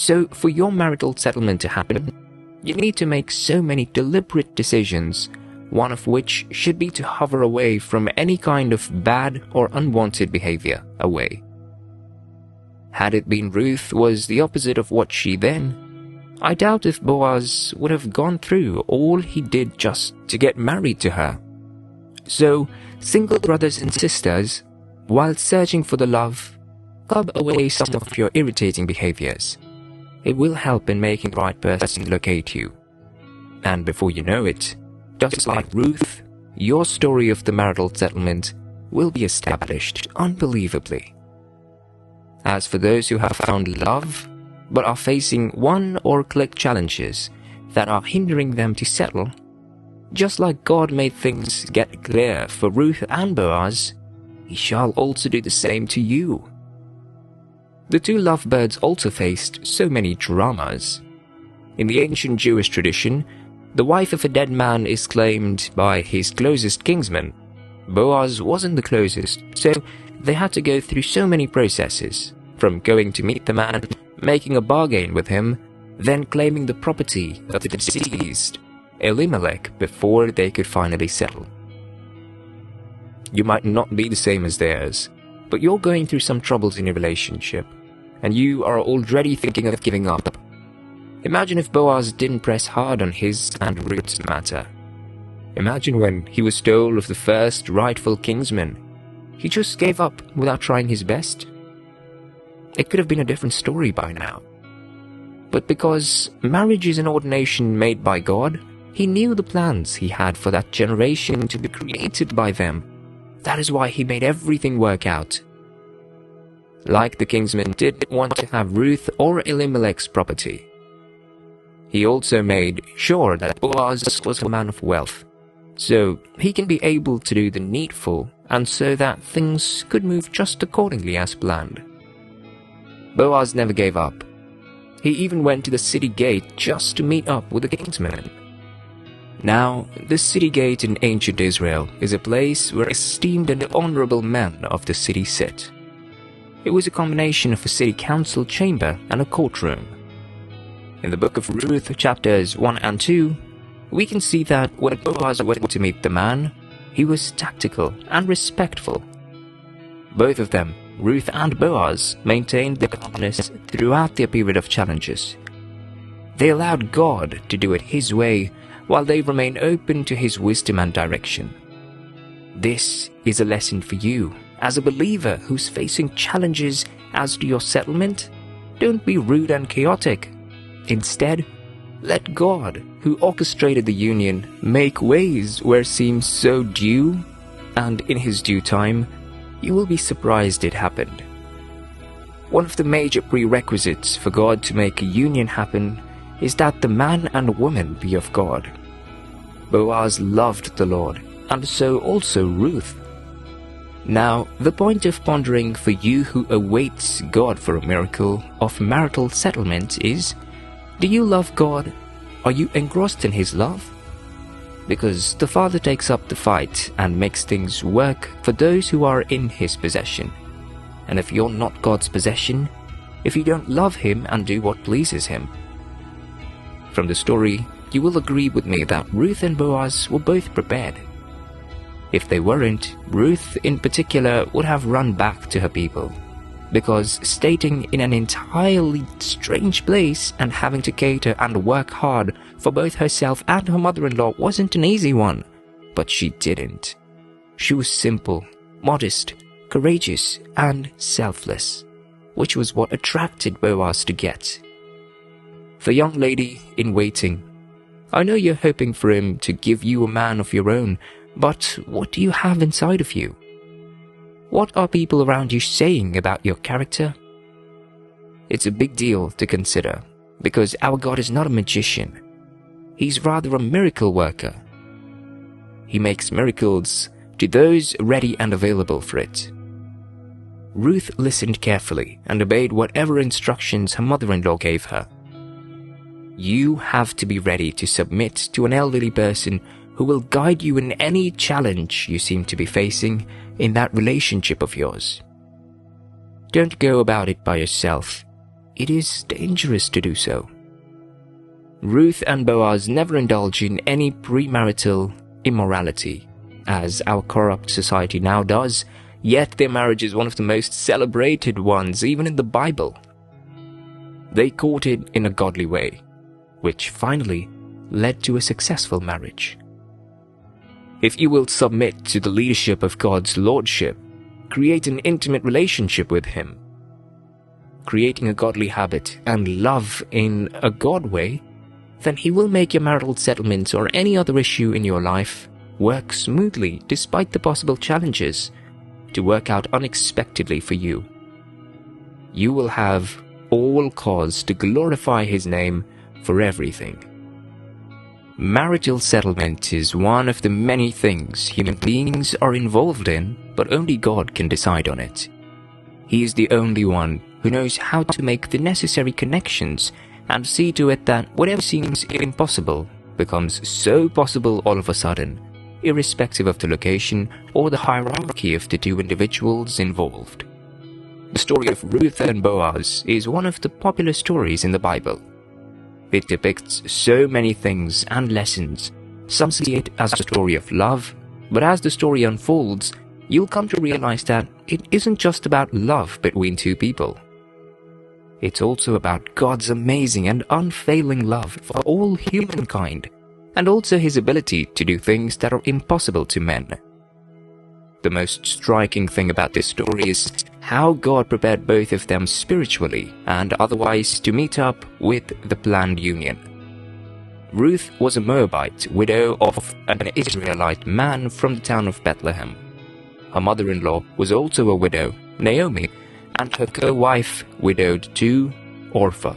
So for your marital settlement to happen, you need to make so many deliberate decisions, one of which should be to hover away from any kind of bad or unwanted behavior away. Had it been Ruth was the opposite of what she then, I doubt if Boaz would have gone through all he did just to get married to her. So, single brothers and sisters, while searching for the love, curb away some of your irritating behaviors. It will help in making the right person locate you. And before you know it, just like Ruth, your story of the marital settlement will be established unbelievably. As for those who have found love, but are facing one or click challenges that are hindering them to settle, just like God made things get clear for Ruth and Boaz, He shall also do the same to you. The two lovebirds also faced so many dramas. In the ancient Jewish tradition, the wife of a dead man is claimed by his closest kinsman. Boaz wasn't the closest, so they had to go through so many processes, from going to meet the man, making a bargain with him, then claiming the property of the deceased, Elimelech, before they could finally settle. You might not be the same as theirs, but you're going through some troubles in your relationship, and you are already thinking of giving up. Imagine if Boaz didn't press hard on his and Ruth's matter. Imagine when he was told of the first rightful kinsman. He just gave up without trying his best. It could have been a different story by now. But because marriage is an ordination made by God, He knew the plans He had for that generation to be created by them. That is why He made everything work out. Like the kinsman didn't want to have Ruth or Elimelech's property, He also made sure that Boaz was a man of wealth, so he can be able to do the needful and so that things could move just accordingly as planned. Boaz never gave up. He even went to the city gate just to meet up with the kinsman. Now, the city gate in ancient Israel is a place where esteemed and honorable men of the city sit. It was a combination of a city council chamber and a courtroom. In the book of Ruth, chapters 1 and 2, we can see that when Boaz went to meet the man, he was tactful and respectful. Both of them, Ruth and Boaz, maintained their calmness throughout their period of challenges. They allowed God to do it His way while they remained open to His wisdom and direction. This is a lesson for you as a believer who's facing challenges as to your settlement. Don't be rude and chaotic. Instead, let God, who orchestrated the union, make ways where seems so due, and in His due time, you will be surprised it happened. One of the major prerequisites for God to make a union happen is that the man and woman be of God. Boaz loved the Lord, and so also Ruth. Now, the point of pondering for you who awaits God for a miracle of marital settlement is, do you love God? Are you engrossed in His love? Because the Father takes up the fight and makes things work for those who are in His possession. And if you're not God's possession, if you don't love Him and do what pleases Him. From the story, you will agree with me that Ruth and Boaz were both prepared. If they weren't, Ruth in particular would have run back to her people, because staying in an entirely strange place and having to cater and work hard for both herself and her mother-in-law wasn't an easy one. But she didn't. She was simple, modest, courageous, and selfless, which was what attracted Boaz to get. The young lady in waiting, I know you're hoping for him to give you a man of your own, but what do you have inside of you? What are people around you saying about your character? It's a big deal to consider, because our God is not a magician. He's rather a miracle worker. He makes miracles to those ready and available for it. Ruth listened carefully and obeyed whatever instructions her mother-in-law gave her. You have to be ready to submit to an elderly person who will guide you in any challenge you seem to be facing in that relationship of yours. Don't go about it by yourself. it is dangerous to do so. Ruth and Boaz never indulge in any premarital immorality, as our corrupt society now does, yet their marriage is one of the most celebrated ones even in the Bible. They courted in a godly way, which finally led to a successful marriage. If you will submit to the leadership of God's lordship, create an intimate relationship with Him, creating a godly habit and love in a God way, then He will make your marital settlement or any other issue in your life work smoothly despite the possible challenges to work out unexpectedly for you. You will have all cause to glorify His name for everything. Marital settlement is one of the many things human beings are involved in, but only God can decide on it. He is the only one who knows how to make the necessary connections and see to it that whatever seems impossible becomes so possible all of a sudden, irrespective of the location or the hierarchy of the two individuals involved. The story of Ruth and Boaz is one of the popular stories in the Bible. It depicts so many things and lessons. Some see it as a story of love, but as the story unfolds, you'll come to realize that it isn't just about love between two people. It's also about God's amazing and unfailing love for all humankind, and also His ability to do things that are impossible to men. The most striking thing about this story is how God prepared both of them spiritually and otherwise to meet up with the planned union. Ruth was a Moabite, widow of an Israelite man from the town of Bethlehem. Her mother-in-law was also a widow, Naomi, and her co-wife, widowed too, Orpah.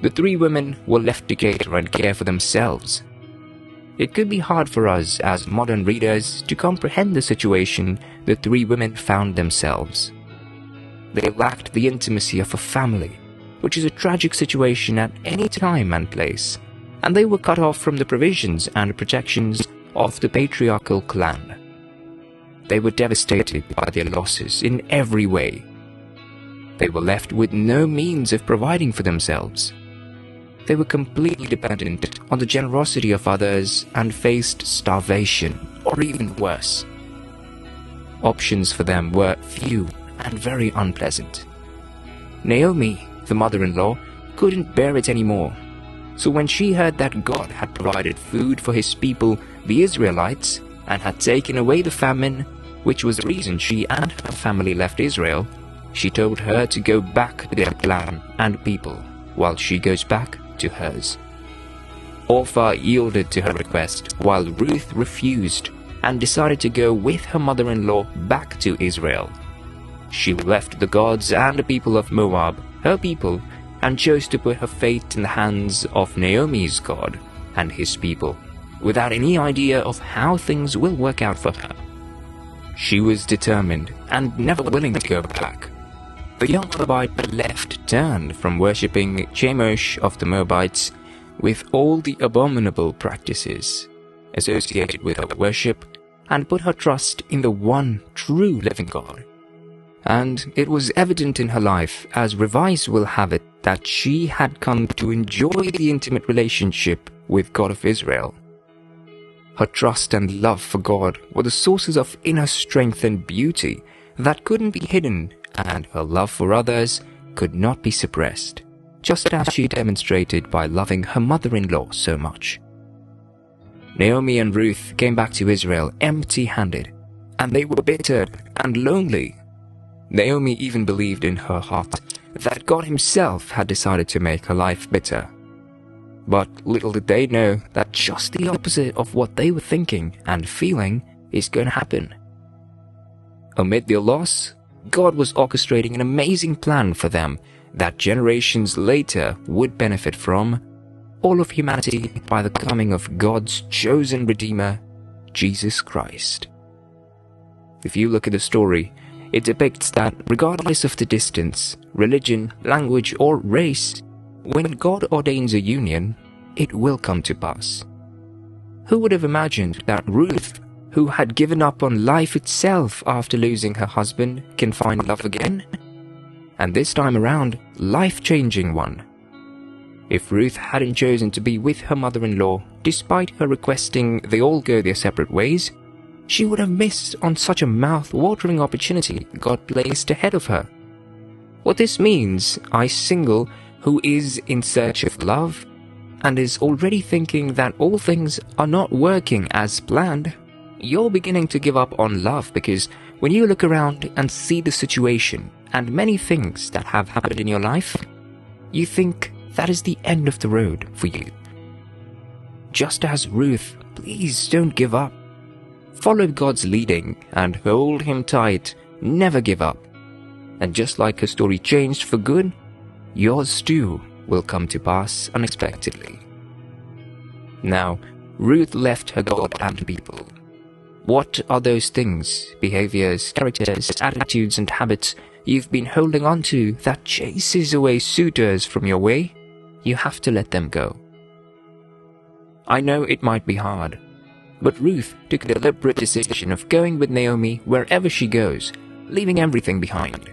The three women were left to cater and care for themselves. It could be hard for us as modern readers to comprehend the situation the three women found themselves. They lacked the intimacy of a family, which is a tragic situation at any time and place, and they were cut off from the provisions and protections of the patriarchal clan. They were devastated by their losses in every way. They were left with no means of providing for themselves. They were completely dependent on the generosity of others and faced starvation, or even worse. Options for them were few and very unpleasant. Naomi, the mother-in-law, couldn't bear it anymore. So when she heard that God had provided food for His people, the Israelites, and had taken away the famine, which was the reason she and her family left Israel, she told her to go back to their clan and people, while she goes back to hers. Orpah yielded to her request, while Ruth refused and decided to go with her mother-in-law back to Israel. She left the gods and the people of Moab, her people, and chose to put her fate in the hands of Naomi's God and his people, without any idea of how things will work out for her. She was determined and never willing to go back. The young Moabite left turned from worshipping Chemosh of the Moabites with all the abominable practices associated with her worship and put her trust in the one true living God. And it was evident in her life, as Revise will have it, that she had come to enjoy the intimate relationship with God of Israel. Her trust and love for God were the sources of inner strength and beauty that couldn't be hidden, and her love for others could not be suppressed, just as she demonstrated by loving her mother-in-law so much. Naomi and Ruth came back to Israel empty-handed, and they were bitter and lonely. Naomi even believed in her heart that God Himself had decided to make her life bitter. But little did they know that just the opposite of what they were thinking and feeling is going to happen. Amid their loss, God was orchestrating an amazing plan for them that generations later would benefit from, all of humanity by the coming of God's chosen Redeemer, Jesus Christ. If you look at the story, it depicts that regardless of the distance, religion, language, or race, when God ordains a union, it will come to pass. Who would have imagined that Ruth, who had given up on life itself after losing her husband, can find love again? and this time around, life-changing one. If Ruth hadn't chosen to be with her mother-in-law, despite her requesting they all go their separate ways, she would have missed on such a mouth-watering opportunity God placed ahead of her. What this means, I single who is in search of love and is already thinking that all things are not working as planned, you're beginning to give up on love, because when you look around and see the situation and many things that have happened in your life, you think that is the end of the road for you. Just as Ruth, please don't give up. Follow God's leading and hold Him tight. Never give up. And just like her story changed for good, yours too will come to pass unexpectedly. Now, Ruth left her God and people. What are those things, behaviors, characters, attitudes and habits you've been holding on to that chases away suitors from your way? You have to let them go. I know it might be hard, but Ruth took the deliberate decision of going with Naomi wherever she goes, leaving everything behind.